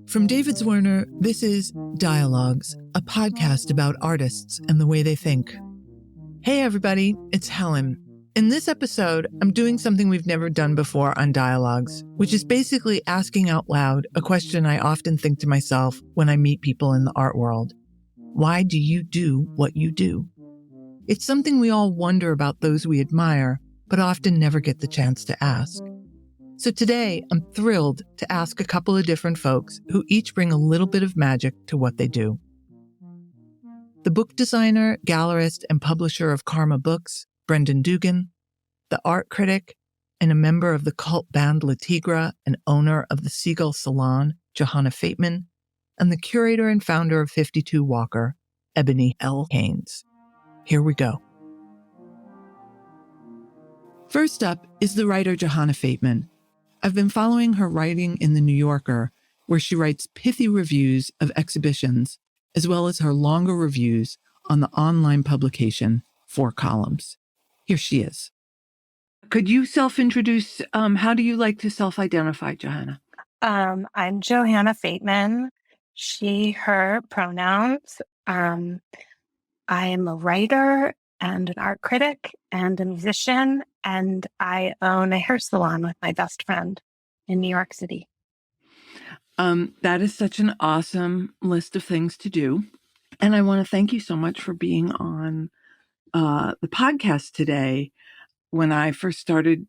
From David Zwirner, this is Dialogues, a podcast about artists and the way they think. Hey everybody, it's Helen. In this episode, I'm doing something we've never done before on Dialogues, which is basically asking out loud a question I often think to myself when I meet people in the art world. Why do you do what you do? It's something we all wonder about those we admire, but often never get the chance to ask. So today, I'm thrilled to ask a couple of different folks who each bring a little bit of magic to what they do. The book designer, gallerist, and publisher of Karma Books, Brendan Dugan, the art critic and a member of the cult band Le Tigre and owner of the Seagull Salon, Johanna Fateman, and the curator and founder of 52 Walker, Ebony L. Haynes. Here we go. First up is the writer Johanna Fateman. I've been following her writing in The New Yorker, where she writes pithy reviews of exhibitions, as well as her longer reviews on the online publication 4 Columns. Here she is. Could you self-introduce? How do you like to self-identify, Johanna? I'm Johanna Fateman, she, her pronouns. I am a writer and an art critic and a musician, and I own a hair salon with my best friend in New York City. That is such an awesome list of things to do. And I want to thank you so much for being on the podcast today. When I first started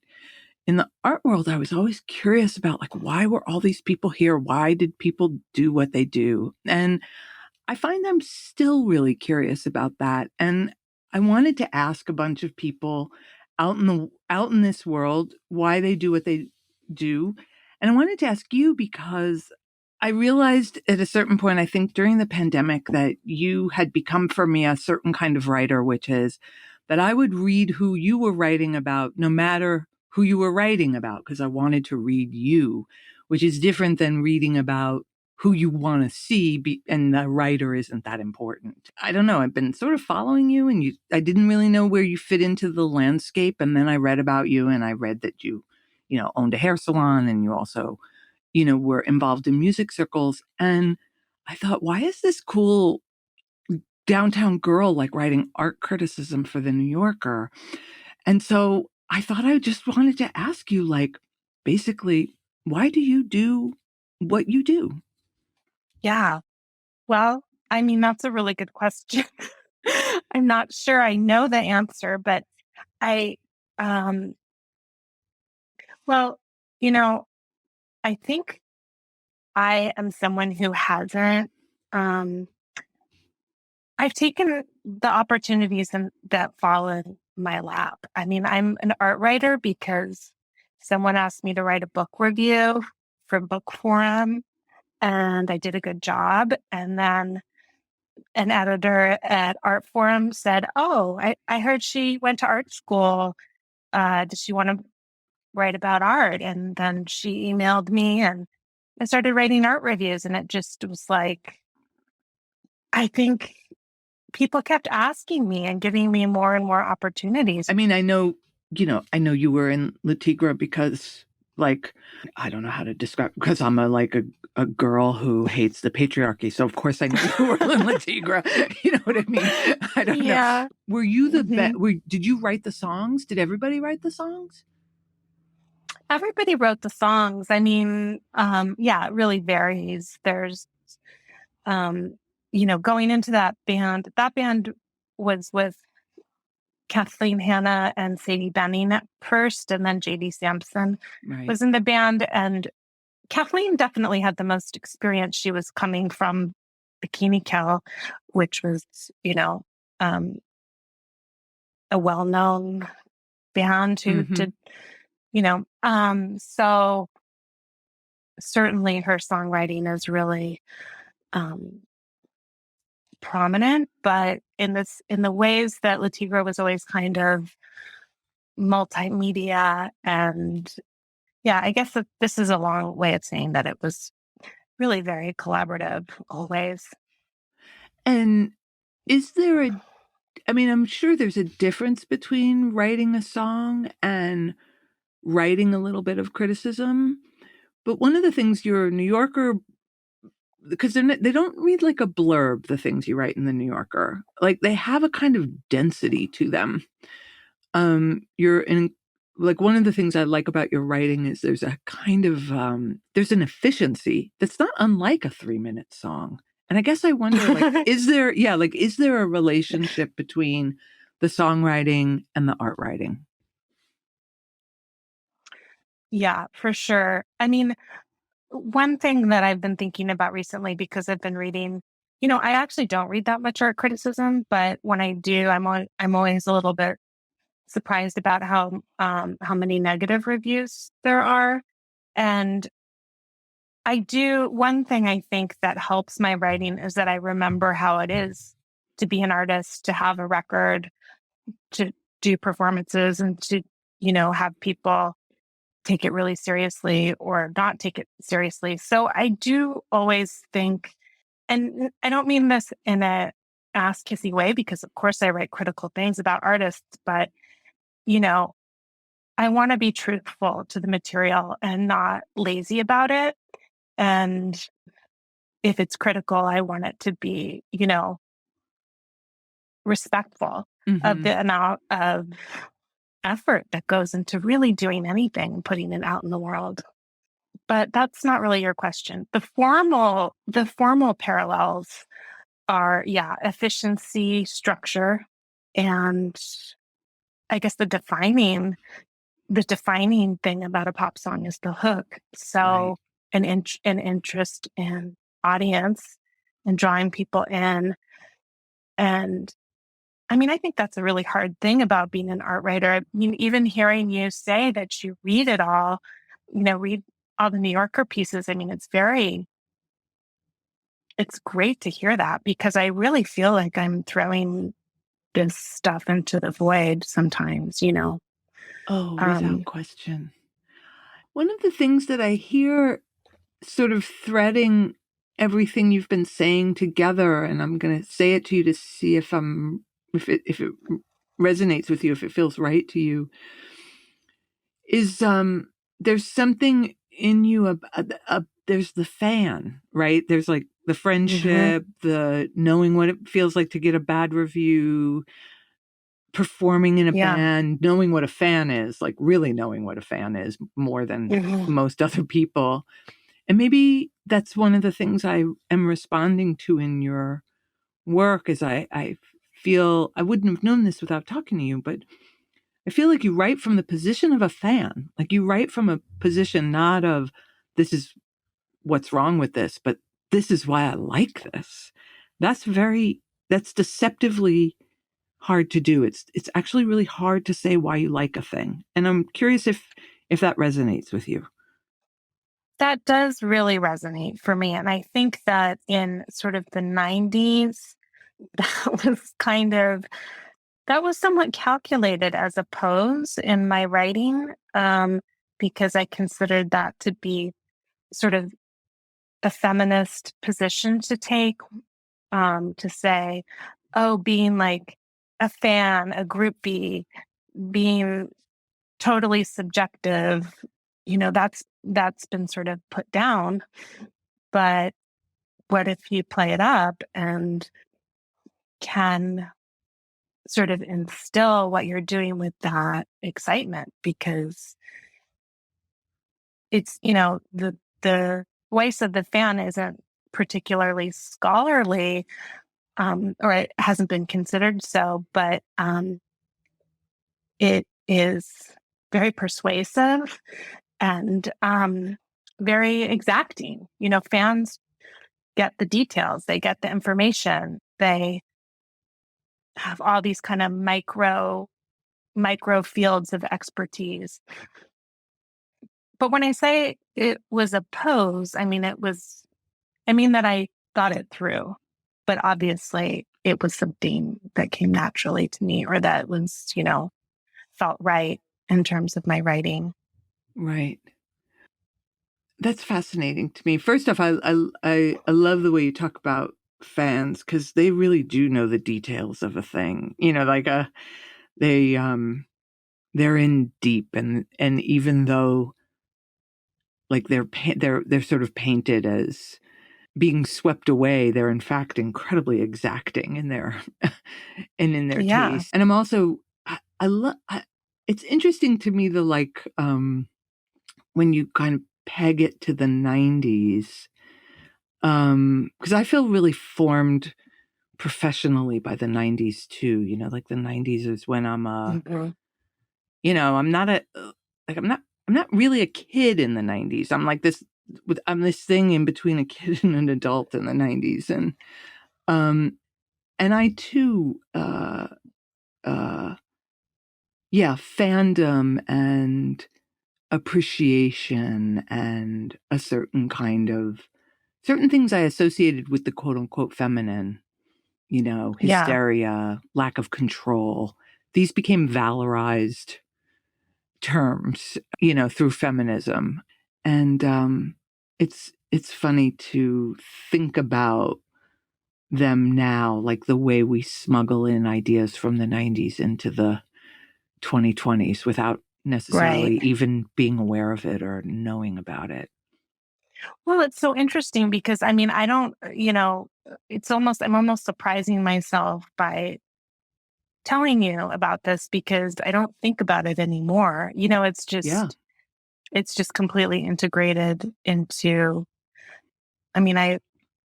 in the art world, I was always curious about why were all these people here? Why did people do what they do? And I find I'm still really curious about that. And I wanted to ask a bunch of people out in this world why they do what they do. And I wanted to ask you because I realized at a certain point, I think during the pandemic, that you had become for me a certain kind of writer, which is that I would read who you were writing about, no matter who you were writing about, because I wanted to read you, which is different than reading about who you want to see, and the writer isn't that important. I don't know. I've been sort of following you, and I didn't really know where you fit into the landscape. And then I read about you, and I read that you owned a hair salon, and you also, were involved in music circles. And I thought, why is this cool downtown girl writing art criticism for the New Yorker? And so I thought I just wanted to ask you, basically, why do you do what you do? Yeah. Well, I mean, that's a really good question. I'm not sure I know the answer, but I, well, I think I am someone who hasn't, I've taken the opportunities that fall in my lap. I mean, I'm an art writer because someone asked me to write a book review for Book Forum, and I did a good job. And then an editor at Art Forum said, "Oh, I heard she went to art school. Does she want to write about art?" And then she emailed me, and I started writing art reviews. And it just was I think people kept asking me and giving me more and more opportunities. I mean, I know you were in Le Tigre because, I don't know how to describe, because I'm a girl who hates the patriarchy. So of course I knew you were in Le Tigre. You know what I mean? I don't know. Were you did you write the songs? Did everybody write the songs? Everybody wrote the songs. I mean, yeah, it really varies. There's, going into that band was with Kathleen Hanna and Sadie Benning at first, and then J.D. Sampson was in the band. And Kathleen definitely had the most experience. She was coming from Bikini Kill, which was, a well-known band who did, so certainly her songwriting is really prominent, but in the ways that Le Tigre was always kind of multimedia. And yeah, I guess that this is a long way of saying that it was really very collaborative always. And is there I mean, I'm sure there's a difference between writing a song and writing a little bit of criticism. But one of the things you're a New Yorker, because they don't read like a blurb, the things you write in the New Yorker. Like they have a kind of density to them. You're in, like, one of the things I like about your writing is there's a kind of there's an efficiency that's not unlike a 3-minute song. And I guess I wonder, like, is there a relationship between the songwriting and the art writing? Yeah, for sure. I mean, one thing that I've been thinking about recently because I've been reading, I actually don't read that much art criticism, but when I do, I'm always a little bit surprised about how many negative reviews there are. And one thing I think that helps my writing is that I remember how it is to be an artist, to have a record, to do performances, and to, have people take it really seriously or not take it seriously. So I do always think, and I don't mean this in a ass kissy way, because of course I write critical things about artists, but, you know, I want to be truthful to the material and not lazy about it. And if it's critical, I want it to be, respectful of Mm-hmm. the amount of effort that goes into really doing anything, putting it out in the world. But that's not really your question. The formal parallels are, yeah, efficiency, structure, and I guess the defining thing about a pop song is the hook. Right. So an interest in audience and drawing people in. And I mean, I think that's a really hard thing about being an art writer. I mean, even hearing you say that you read it all, read all the New Yorker pieces. I mean, it's great to hear that because I really feel like I'm throwing this stuff into the void sometimes. Oh, without Um, question. One of the things that I hear sort of threading everything you've been saying together, and I'm going to say it to you to see if it resonates with you, if it feels right to you, is there's something in you there's the fan, right? There's like the mhm. friendship, the knowing what it feels like to get a bad review, performing in a Yeah. band, knowing what a fan is, like really knowing what a fan is more than Mhm. most other people. And maybe that's one of the things I am responding to in your work is I feel I wouldn't have known this without talking to you, but I feel like you write from the position of a fan. Like you write from a position not of this is what's wrong with this, but this is why I like this. That's that's deceptively hard to do. It's actually really hard to say why you like a thing. And I'm curious if that resonates with you. That does really resonate for me. And I think that in sort of the 90s, that was kind of that was somewhat calculated as a pose in my writing, because I considered that to be sort of a feminist position to take, to say, oh, being like a fan, a groupie, being totally subjective, that's been sort of put down. But what if you play it up and can sort of instill what you're doing with that excitement? Because it's, the voice of the fan isn't particularly scholarly, or it hasn't been considered so, but it is very persuasive and very exacting. Fans get the details, they get the information, they have all these kind of micro fields of expertise. But when I say it was a pose, I mean that I thought it through. But obviously it was something that came naturally to me or that was, felt right in terms of my writing. Right. That's fascinating to me. First off, I love the way you talk about fans because they really do know the details of a thing. Like they're in deep, and even though like they're sort of painted as being swept away, they're in fact incredibly exacting in their and in their Yeah. taste. And I'm also I love it's interesting to me when you kind of peg it to the 90s, because I feel really formed professionally by the 90s too. Like the 90s is when I'm Mhm. I'm not I'm not really a kid in the 90s. I'm this thing in between a kid and an adult in the 90s. And I too fandom and appreciation and a certain things I associated with the quote unquote feminine, hysteria, lack of control. These became valorized terms, through feminism. And it's funny to think about them now, like the way we smuggle in ideas from the 90s into the 2020s without necessarily even being aware of it or knowing about it. Well, it's so interesting because I mean, I don't, I'm almost surprising myself by telling you about this because I don't think about it anymore. Yeah. It's just completely integrated into, I mean, I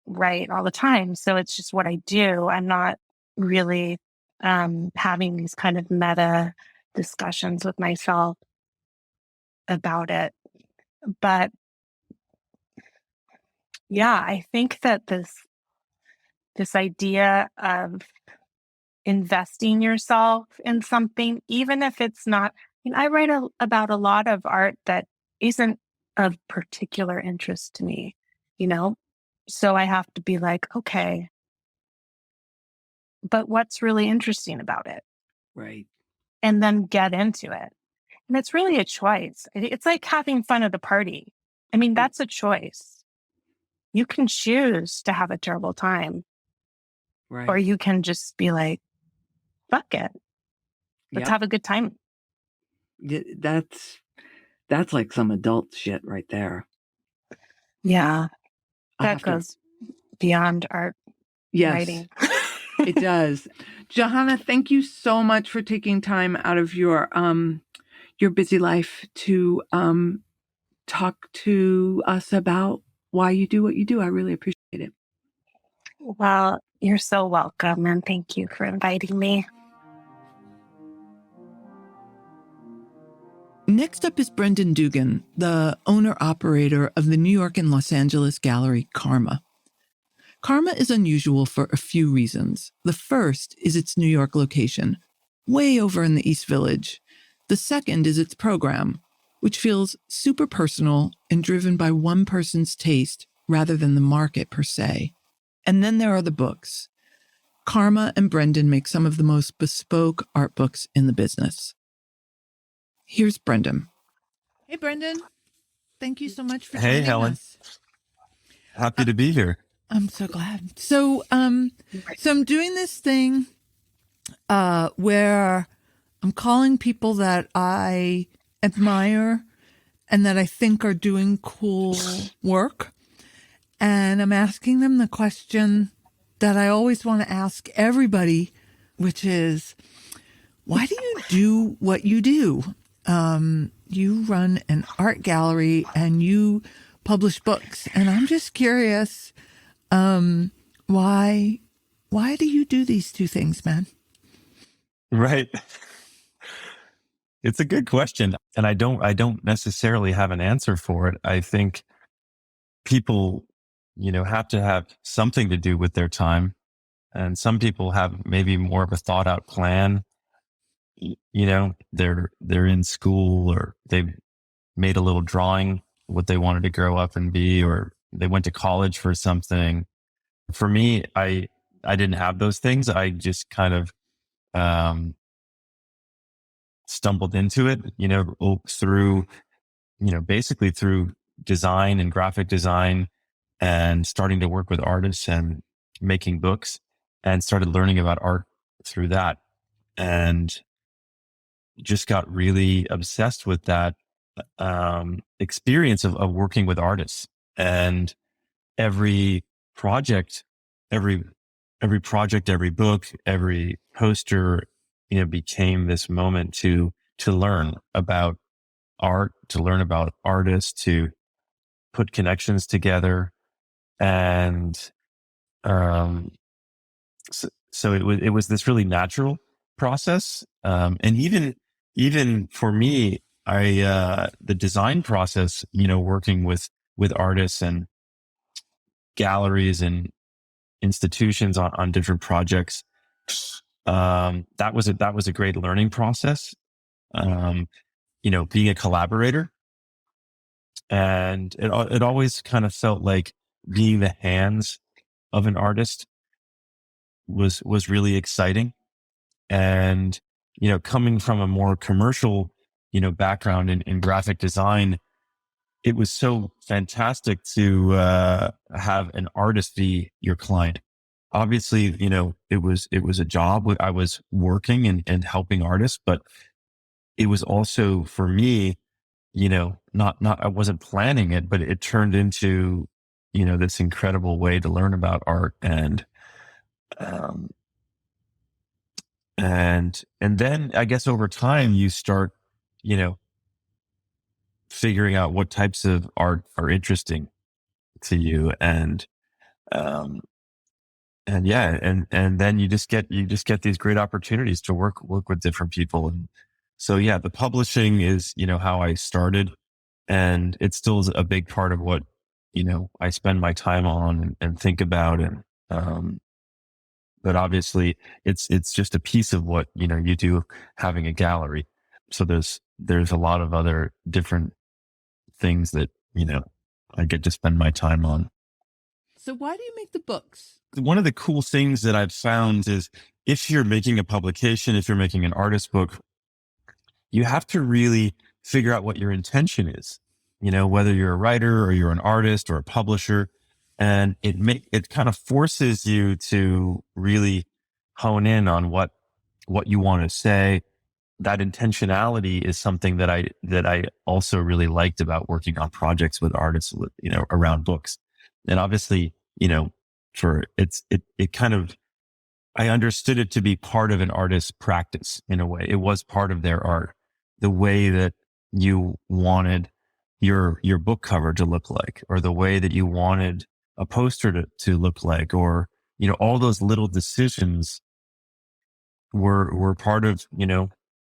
write all the time. So it's just what I do. I'm not really having these kind of meta discussions with myself about it. But yeah, I think that this idea of investing yourself in something, even if it's not, I write about a lot of art that isn't of particular interest to me, you know? So I have to be like, okay, but what's really interesting about it? Right. And then get into it. And it's really a choice. It's like having fun at a party. I mean, that's a choice. You can choose to have a terrible time, Right. or you can just be like, fuck it. Let's have a good time. That's like some adult shit right there. Yeah. That goes beyond art writing. It does. Johanna, thank you so much for taking time out of your busy life to talk to us about why you do what you do. I really appreciate it. Well, you're so welcome, and thank you for inviting me. Next up is Brendan Dugan, the owner-operator of the New York and Los Angeles gallery Karma. Karma is unusual for a few reasons. The first is its New York location, way over in the East Village. The second is its program, which feels super personal and driven by one person's taste rather than the market per se. And then there are the books. Karma and Brendan make some of the most bespoke art books in the business. Here's Brendan. Hey, Brendan. Thank you so much for joining Helen. us. Happy to be here. I'm so glad. So I'm doing this thing where I'm calling people that I admire and that I think are doing cool work. And I'm asking them the question that I always want to ask everybody, which is, why do you do what you do? You run an art gallery and you publish books. And I'm just curious, why do you do these two things, man? Right. It's a good question. And I don't necessarily have an answer for it. I think people, have to have something to do with their time. And some people have maybe more of a thought out plan. They're in school, or they've made a little drawing what they wanted to grow up and be, or they went to college for something. For me, I didn't have those things. I just kind of stumbled into it, through, basically through design and graphic design, and starting to work with artists and making books and started learning about art through that, and just got really obsessed with that experience of working with artists. And every project, every project, every book, every poster, became this moment to learn about art, to learn about artists, to put connections together. And so it was this really natural process. And even for me, the design process, working with artists and galleries and institutions on different projects, that was a great learning process. Being a collaborator, and it always kind of felt like being the hands of an artist was really exciting. And, coming from a more commercial, background in graphic design, it was so fantastic to have an artist be your client. Obviously, it was a job. I was working and helping artists, but it was also for me, not I wasn't planning it, but it turned into, this incredible way to learn about art. Um, and then I guess over time you start, figuring out what types of art are interesting to you. Um, and yeah, and then you just get these great opportunities to work with different people. And so, yeah, the publishing is, how I started, and it still is a big part of what, I spend my time on and think about. And, but obviously it's just a piece of what, you do having a gallery. So there's a lot of other different things that, I get to spend my time on. So why do you make the books? One of the cool things that I've found is if you're making a publication, if you're making an artist book, you have to really figure out what your intention is, whether you're a writer or you're an artist or a publisher. And it kind of forces you to really hone in on what you want to say. That intentionality is something that I also really liked about working on projects with artists, with, around books. And obviously, it kind of, I understood it to be part of an artist's practice in a way. It was part of their art, the way that you wanted your book cover to look like, or the way that you wanted a poster to look like, or, all those little decisions were part of,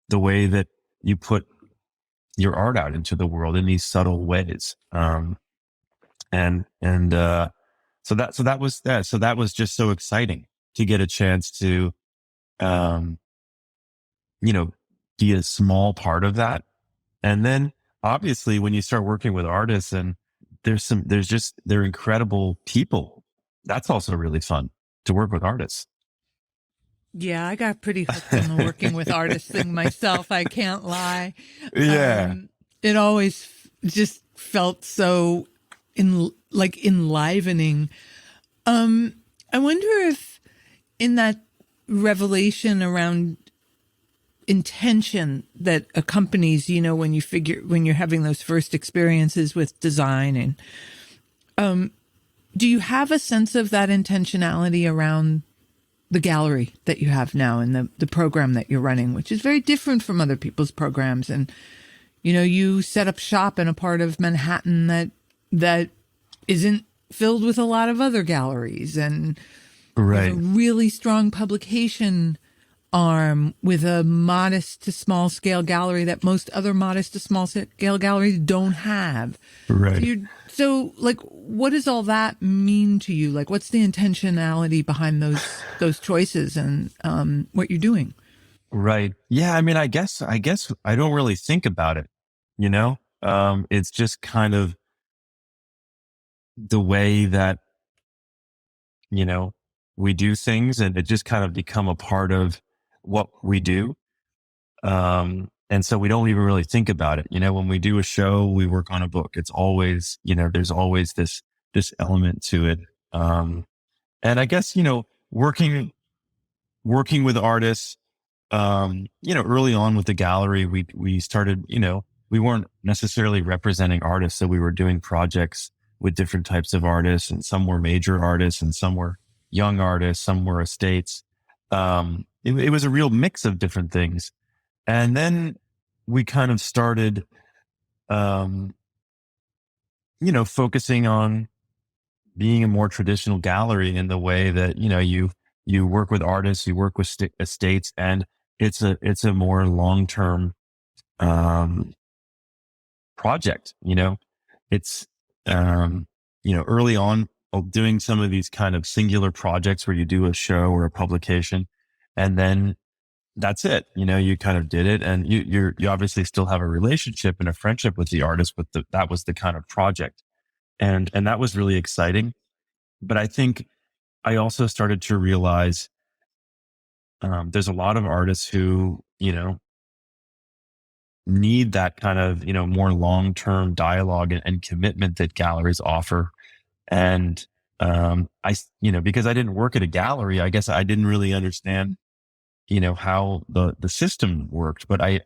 the way that you put your art out into the world in these subtle ways. So that was that. So that was just so exciting to get a chance to, be a small part of that. And then obviously when you start working with artists, and they're incredible people, that's also really fun to work with artists. Yeah, I got pretty hooked on the working with artists thing myself. I can't lie. Yeah. It always just felt so enlivening. I wonder if in that revelation around intention that accompanies, when you're having those first experiences with design, and do you have a sense of that intentionality around the gallery that you have now and the program that you're running, which is very different from other people's programs? And, you set up shop in a part of Manhattan that isn't filled with a lot of other galleries, and Right. a really strong publication arm with a modest to small scale gallery that most other modest to small scale galleries don't have. Right. So what does all that mean to you? Like, what's the intentionality behind those choices and what you're doing? Right. Yeah. I mean, I guess I don't really think about it, it's just kind of the way that, we do things, and it just kind of become a part of what we do. And so we don't even really think about it. When we do a show, we work on a book. It's always, there's always this element to it. And I guess, working with artists, early on with the gallery, we started, we weren't necessarily representing artists. So we were doing projects with different types of artists, and some were major artists and some were young artists, some were estates. It was a real mix of different things. And then we kind of started, focusing on being a more traditional gallery in the way that, you work with artists, you work with estates, and it's a more long-term, project. It's, early on doing some of these kind of singular projects where you do a show or a publication, and then that's it. You kind of did it, and you obviously still have a relationship and a friendship with the artist, but that was the kind of project. And that was really exciting. But I think I also started to realize, there's a lot of artists who, need that kind of, more long-term dialogue and commitment that galleries offer. And, because I didn't work at a gallery, I guess I didn't really understand, how the system worked, but I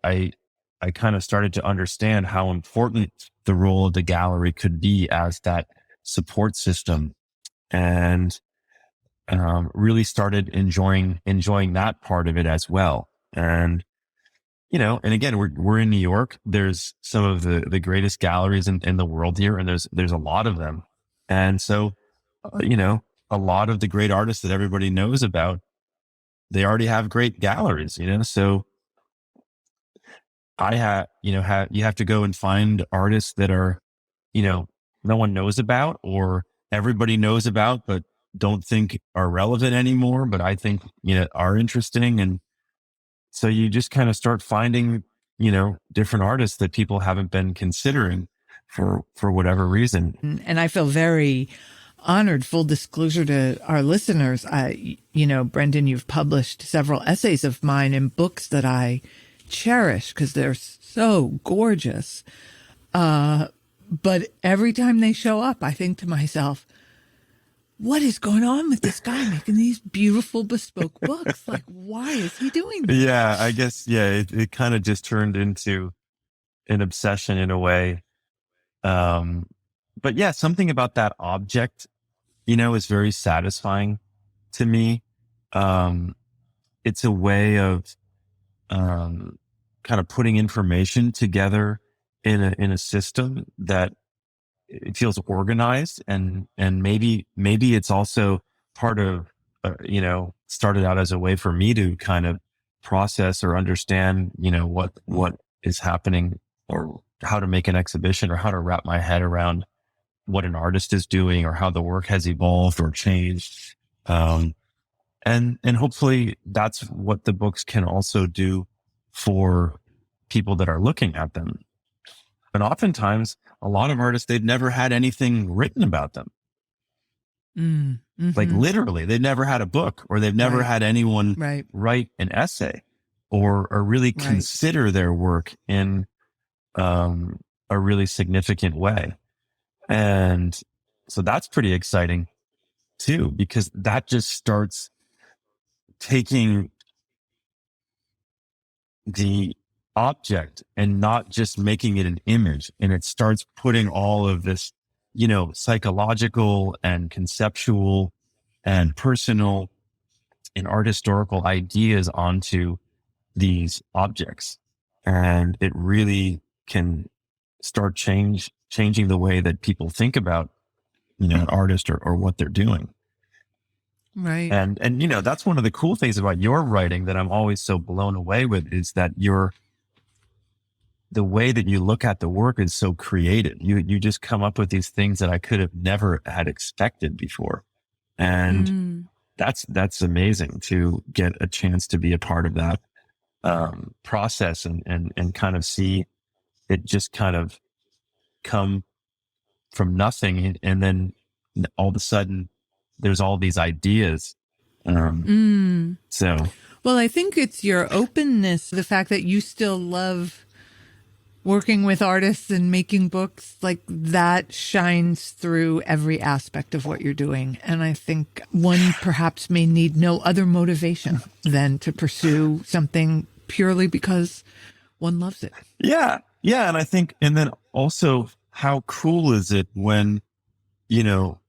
kind of started to understand how important the role of the gallery could be as that support system, and, really started enjoying that part of it as well. And, and again, we're in New York. There's some of the greatest galleries in the world here, and there's a lot of them. And so, a lot of the great artists that everybody knows about, they already have great galleries, so you have to go and find artists that are, no one knows about, or everybody knows about, but don't think are relevant anymore, but I think, are interesting. And so you just kind of start finding, different artists that people haven't been considering for whatever reason. And I feel very honored, full disclosure to our listeners. Brendan, you've published several essays of mine in books that I cherish because they're so gorgeous. But every time they show up, I think to myself, what is going on with this guy making these beautiful bespoke books? Like, why is he doing this? Yeah, I guess, it kind of just turned into an obsession in a way. But yeah, something about that object, is very satisfying to me. It's a way of, kind of putting information together in a system that it feels organized, and maybe it's also part of, started out as a way for me to kind of process or understand, what is happening, or how to make an exhibition, or how to wrap my head around what an artist is doing, or how the work has evolved or changed. And hopefully that's what the books can also do for people that are looking at them. But oftentimes, a lot of artists, they've never had anything written about them. Mm-hmm. Like literally, they've never had a book, or they've never had anyone write an essay, or really consider their work in, a really significant way. And so that's pretty exciting too, because that just starts taking the object and not just making it an image, and it starts putting all of this, psychological and conceptual and personal and art historical ideas onto these objects. And it really can start changing the way that people think about, an artist or what they're doing. Right. And, that's one of the cool things about your writing that I'm always so blown away with, is that the way that you look at the work is so creative. You just come up with these things that I could have never had expected before. And that's amazing to get a chance to be a part of that, process, and kind of see it just kind of come from nothing. And then all of a sudden there's all these ideas. So, well, I think it's your openness, the fact that you still love working with artists and making books, like that shines through every aspect of what you're doing. And I think one perhaps may need no other motivation than to pursue something purely because one loves it. Yeah. Yeah. And I think, and then also, how cool is it when, you know,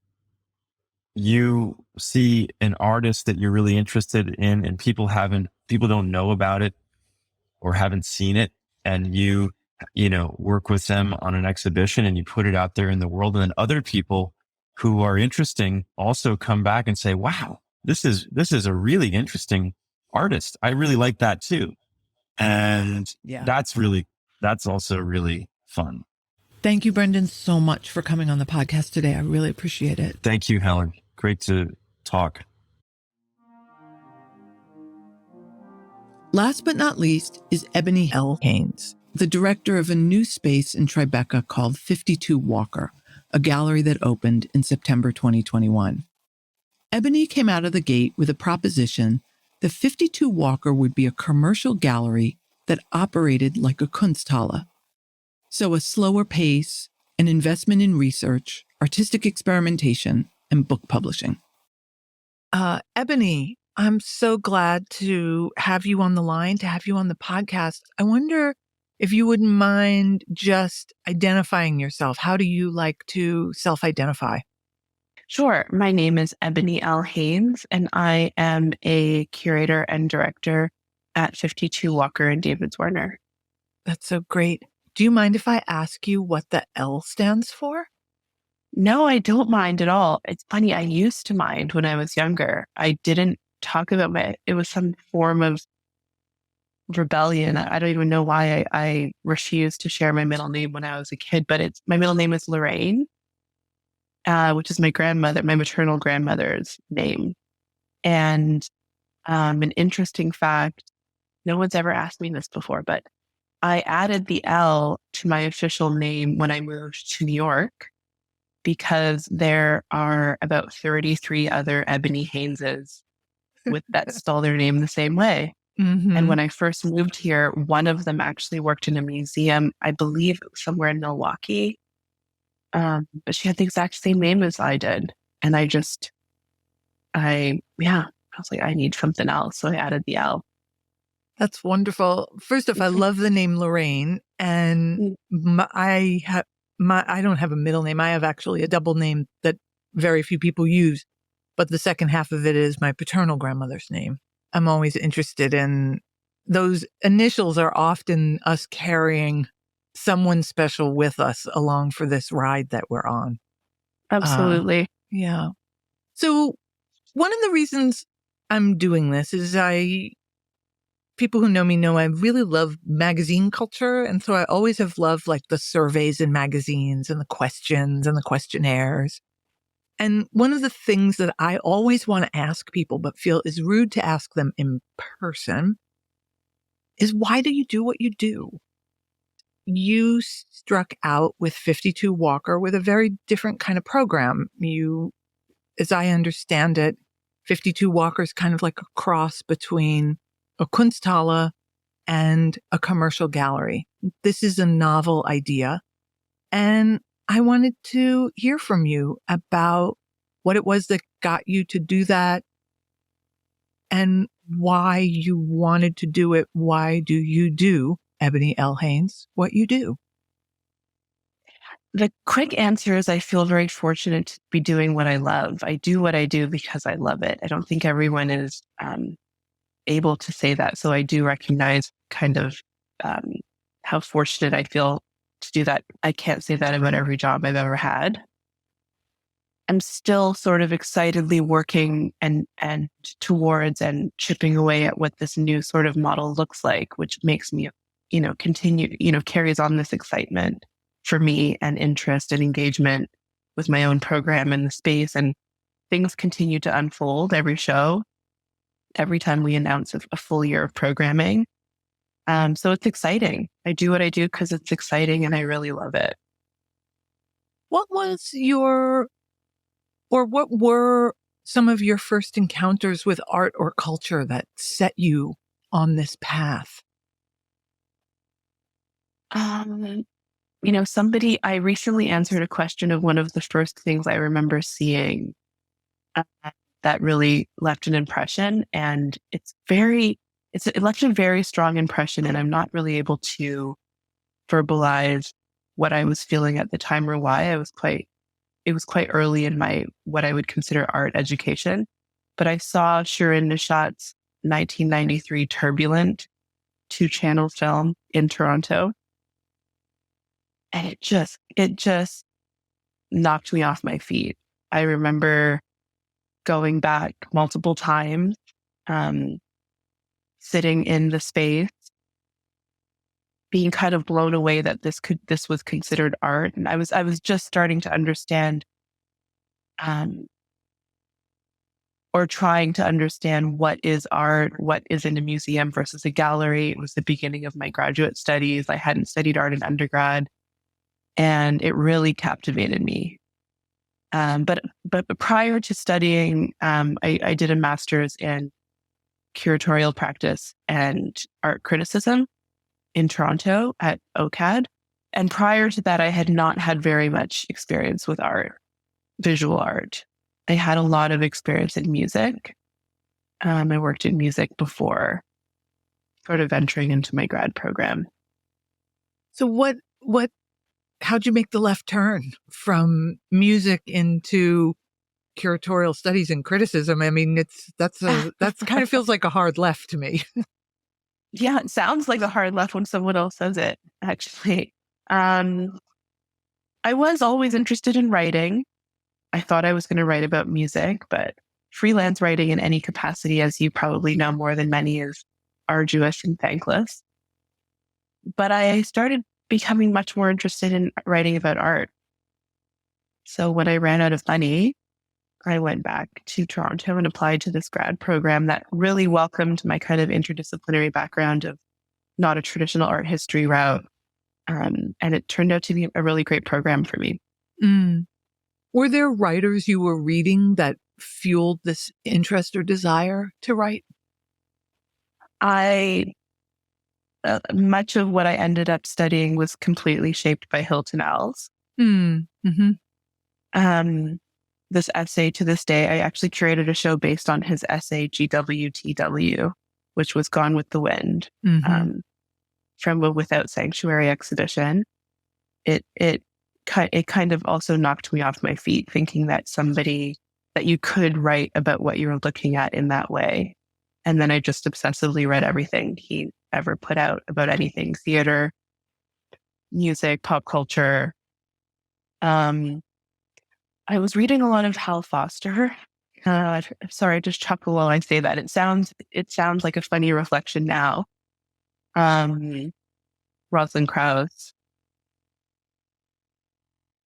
you see an artist that you're really interested in and people don't know about it or haven't seen it, and you work with them on an exhibition and you put it out there in the world, and then other people who are interesting also come back and say, wow, this is a really interesting artist. I really like that too. And that's also really fun. Thank you, Brendan, so much for coming on the podcast today. I really appreciate it. Thank you, Helen. Great to talk. Last but not least is Ebony L. Haynes, the director of a new space in Tribeca called 52 Walker, a gallery that opened in September 2021. Ebony came out of the gate with a proposition that 52 Walker would be a commercial gallery that operated like a Kunsthalle. So a slower pace, an investment in research, artistic experimentation, and book publishing. Ebony, I'm so glad to have you on the line, to have you on the podcast. I wonder if you wouldn't mind just identifying yourself. How do you like to self-identify? Sure. My name is Ebony L. Haynes, and I am a curator and director at 52 Walker in Davids Warner. That's so great. Do you mind if I ask you what the L stands for? No, I don't mind at all. It's funny. I used to mind when I was younger. I didn't talk about it was some form of rebellion. I don't even know why I refused to share my middle name when I was a kid, but my middle name is Lorraine, which is my maternal grandmother's name. And an interesting fact, no one's ever asked me this before, but I added the L to my official name when I moved to New York, because there are about 33 other Ebony Hayneses that spell their name the same way. Mm-hmm. And when I first moved here, one of them actually worked in a museum. I believe it was somewhere in Milwaukee. But she had the exact same name as I did. And I was like, I need something else. So I added the L. That's wonderful. First off, I love the name Lorraine, and I don't have a middle name. I have actually a double name that very few people use, but the second half of it is my paternal grandmother's name. I'm always interested in those initials. Are often us carrying someone special with us along for this ride that we're on. Absolutely. Yeah. So one of the reasons I'm doing this is people who know me know I really love magazine culture. And so I always have loved like the surveys in magazines and the questions and the questionnaires. And one of the things that I always want to ask people, but feel is rude to ask them in person, is why do you do what you do? You struck out with 52 Walker with a very different kind of program. You, as I understand it, 52 Walker is kind of like a cross between a Kunsthalle and a commercial gallery. This is a novel idea. And I wanted to hear from you about what it was that got you to do that and why you wanted to do it. Why do you do, Ebony L. Haynes, what you do? The quick answer is I feel very fortunate to be doing what I love. I do what I do because I love it. I don't think everyone is able to say that. So I do recognize kind of how fortunate I feel to do that. I can't say that about every job I've ever had. I'm still sort of excitedly working and towards and chipping away at what this new sort of model looks like, which makes me, continue, carries on this excitement for me and interest and engagement with my own program in the space. And things continue to unfold every show, every time we announce a full year of programming. So it's exciting. I do what I do because it's exciting and I really love it. What were some of your first encounters with art or culture that set you on this path? Um, I recently answered a question of one of the first things I remember seeing uh, that really left an impression. And it left a very strong impression. And I'm not really able to verbalize what I was feeling at the time or why. It was quite early in my, what I would consider art education. But I saw Shirin Nishat's 1993 Turbulent 2-channel film in Toronto. And it just knocked me off my feet. I remember going back multiple times, sitting in the space, being kind of blown away that this was considered art. And I was just starting to understand, or trying to understand what is art, what is in a museum versus a gallery. It was the beginning of my graduate studies. I hadn't studied art in undergrad, and it really captivated me. But prior to studying, I did a master's in curatorial practice and art criticism in Toronto at OCAD. And prior to that, I had not had very much experience with art, visual art. I had a lot of experience in music. I worked in music before sort of venturing into my grad program. So how'd you make the left turn from music into curatorial studies and criticism? I mean, that's kind of feels like a hard left to me. Yeah, it sounds like a hard left when someone else says it, actually. I was always interested in writing. I thought I was going to write about music, but freelance writing in any capacity, as you probably know more than many, is arduous and thankless. But I started becoming much more interested in writing about art. So when I ran out of money, I went back to Toronto and applied to this grad program that really welcomed my kind of interdisciplinary background of not a traditional art history route. And it turned out to be a really great program for me. Mm. Were there writers you were reading that fueled this interest or desire to write? Much of what I ended up studying was completely shaped by Hilton Els. Mm-hmm. This essay, to this day, I actually curated a show based on his essay GWTW, which was Gone with the Wind, Mm-hmm. from a Without Sanctuary exhibition. It kind of also knocked me off my feet, thinking that you could write about what you were looking at in that way. And then I just obsessively read everything he ever put out about anything: theater, music, pop culture. I was reading a lot of Hal Foster. Sorry, I just chuckle while I say that. It sounds like a funny reflection now. Rosalind Krauss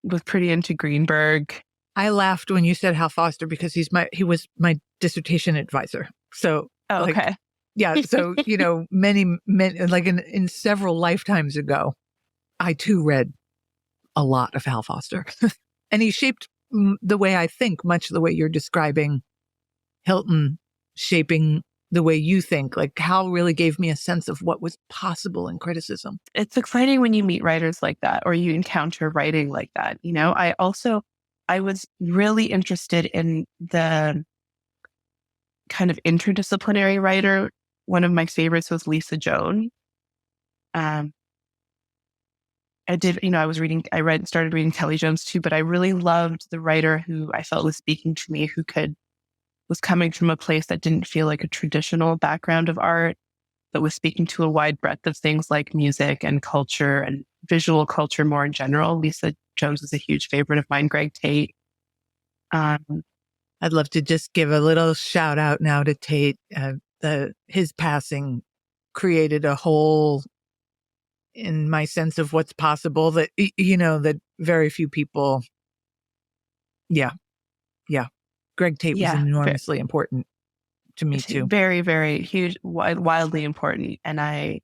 was pretty into Greenberg. I laughed when you said Hal Foster because he was my dissertation advisor. So Okay. Yeah. So, many, like in several lifetimes ago, I too read a lot of Hal Foster. And he shaped the way I think, much the way you're describing Hilton shaping the way you think. Like Hal really gave me a sense of what was possible in criticism. It's exciting when you meet writers like that, or you encounter writing like that. I was really interested in the kind of interdisciplinary writer. One of my favorites was Lisa Jones. Started reading Kelly Jones too, but I really loved the writer who I felt was speaking to me, was coming from a place that didn't feel like a traditional background of art, but was speaking to a wide breadth of things like music and culture and visual culture more in general. Lisa Jones is a huge favorite of mine. Greg Tate. I'd love to just give a little shout out now to Tate. His passing created a hole in my sense of what's possible that, that very few people. Yeah. Greg Tate was enormously important to me too. Very, very huge, wildly important. And I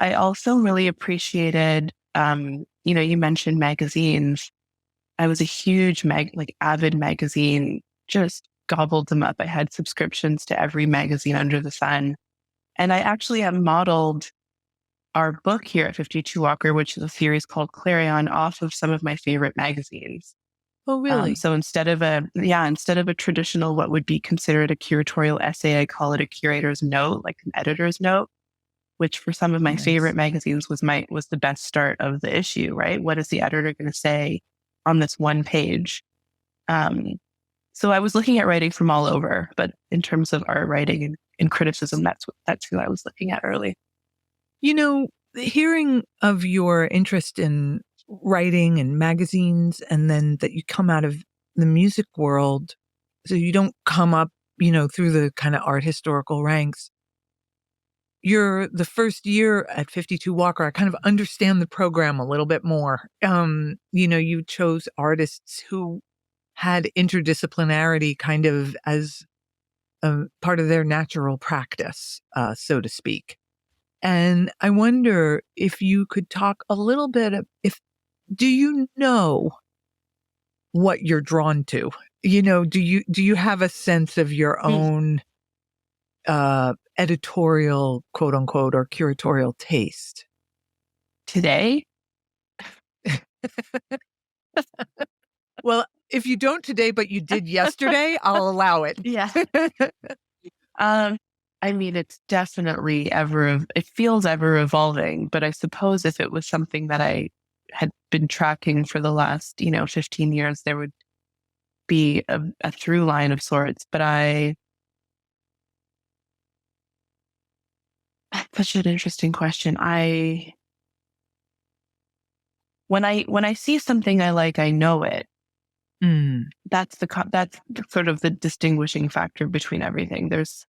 also really appreciated, you mentioned magazines. I was a huge avid magazine, just gobbled them up. I had subscriptions to every magazine under the sun. And I actually have modeled our book here at 52 Walker, which is a series called Clarion, off of some of my favorite magazines. Oh, really? So instead of a traditional, what would be considered a curatorial essay, I call it a curator's note, like an editor's note, which for some of my Nice. favorite magazines was the best start of the issue, right? What is the editor going to say on this one page? So I was looking at writing from all over, but in terms of art writing and criticism, that's who I was looking at early. You know, hearing of your interest in writing and magazines, and then that you come out of the music world, so you don't come up, through the kind of art historical ranks. You're the first year at 52 Walker. I kind of understand the program a little bit more. You chose artists who had interdisciplinarity kind of as a part of their natural practice, so to speak. And I wonder if you could talk a little bit do you know what you're drawn to? Do you have a sense of your own editorial, quote unquote, or curatorial taste? Today? Well, if you don't today, but you did yesterday, I'll allow it. Yeah. I mean, it's definitely it feels ever evolving, but I suppose if it was something that I had been tracking for the last, 15 years, there would be a through line of sorts. But that's such an interesting question. When I see something I like, I know it. That's sort of the distinguishing factor between everything. There's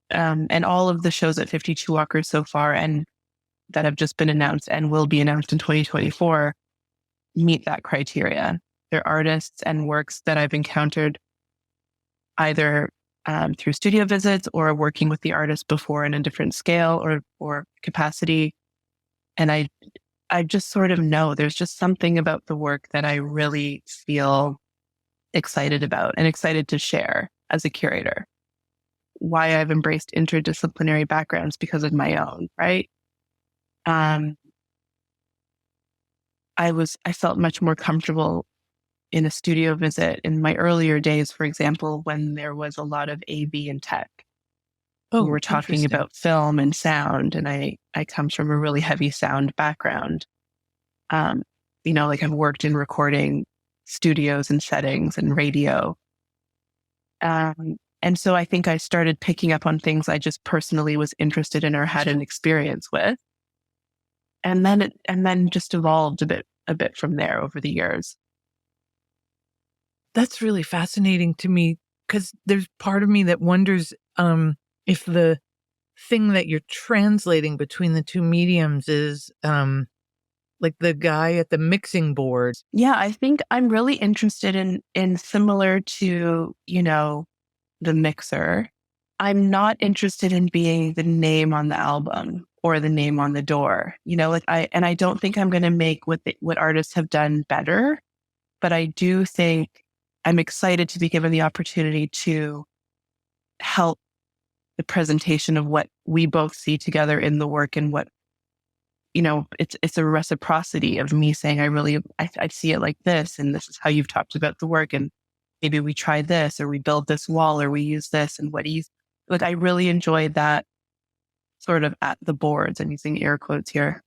and all of the shows at 52 Walker so far and that have just been announced and will be announced in 2024 meet that criteria. They're artists and works that I've encountered either through studio visits or working with the artist before in a different scale or capacity. And I just sort of know there's just something about the work that I really feel excited about and excited to share as a curator. Why I've embraced interdisciplinary backgrounds because of my own, right? I felt much more comfortable in a studio visit in my earlier days, for example, when there was a lot of AV and tech. Oh, we were talking about film and sound, and I come from a really heavy sound background. Like I've worked in recording studios and settings and radio. And so I think I started picking up on things I just personally was interested in or had an experience with. And then just evolved a bit from there over the years. That's really fascinating to me, because there's part of me that wonders if the thing that you're translating between the two mediums is like the guy at the mixing board. Yeah, I think I'm really interested in similar to, the mixer. I'm not interested in being the name on the album or the name on the door. I don't think I'm going to make what artists have done better, but I do think I'm excited to be given the opportunity to help the presentation of what we both see together in the work and what, it's a reciprocity of me saying, I see it like this, and this is how you've talked about the work, and maybe we try this, or we build this wall, or we use this, and what do you, I really enjoyed that sort of at the boards, I'm using air quotes here,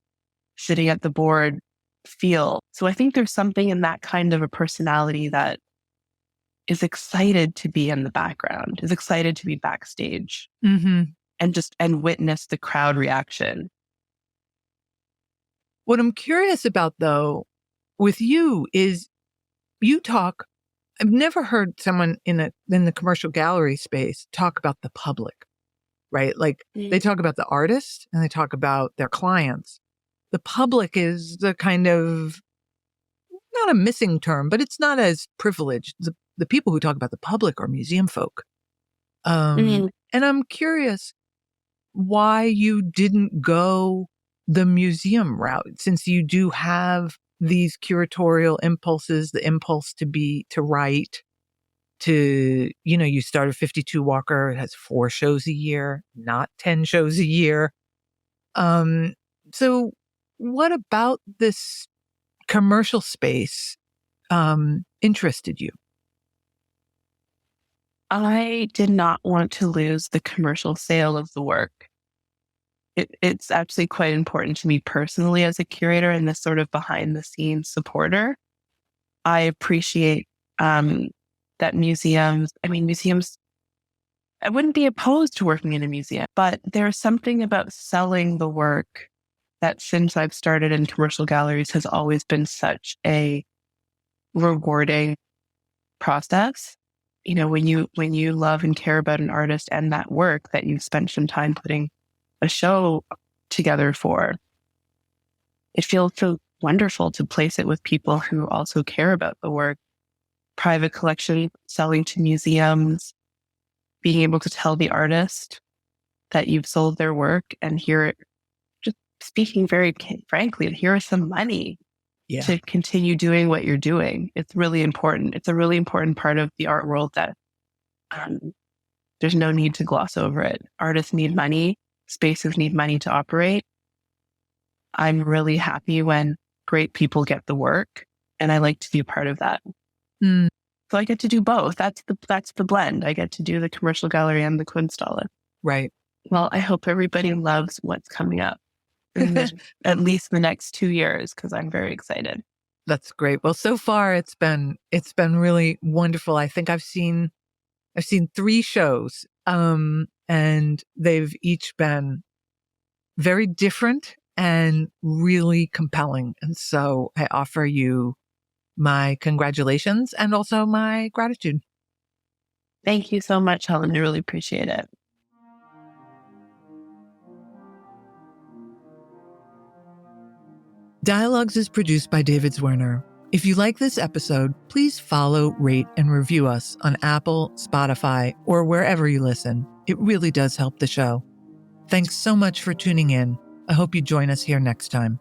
sitting at the board feel. So I think there's something in that kind of a personality that is excited to be in the background, is excited to be backstage, and witness the crowd reaction. What I'm curious about, though, with you is I've never heard someone in the commercial gallery space talk about the public, right? Like they talk about the artist and they talk about their clients. The public is the kind of, not a missing term, but it's not as privileged. The people who talk about the public are museum folk. And I'm curious why you didn't go the museum route, since you do have these curatorial impulses, the impulse to write, you started 52 Walker, it has 4 shows a year, not 10 shows a year. So what about this commercial space interested you? I did not want to lose the commercial sale of the work. It's actually quite important to me personally as a curator and this sort of behind the scenes supporter. I appreciate that museums, I wouldn't be opposed to working in a museum, but there's something about selling the work that since I've started in commercial galleries has always been such a rewarding process. When you love and care about an artist and that work that you've spent some time putting a show together for, it feels so wonderful to place it with people who also care about the work. Private collection, selling to museums, being able to tell the artist that you've sold their work and just speaking very frankly, here is some money to continue doing what you're doing. It's really important. It's a really important part of the art world that there's no need to gloss over it. Artists need money. Spaces need money to operate. I'm really happy when great people get the work, and I like to be a part of that. Mm. So I get to do both. That's the blend. I get to do the commercial gallery and the Kunsthalle. Right. Well, I hope everybody loves what's coming up in at least the next 2 years, because I'm very excited. That's great. Well, so far it's been really wonderful. I think I've seen 3 shows, and they've each been very different and really compelling. And so I offer you my congratulations and also my gratitude. Thank you so much, Helen. I really appreciate it. Dialogues is produced by David Zwerner. If you like this episode, please follow, rate, and review us on Apple, Spotify, or wherever you listen. It really does help the show. Thanks so much for tuning in. I hope you join us here next time.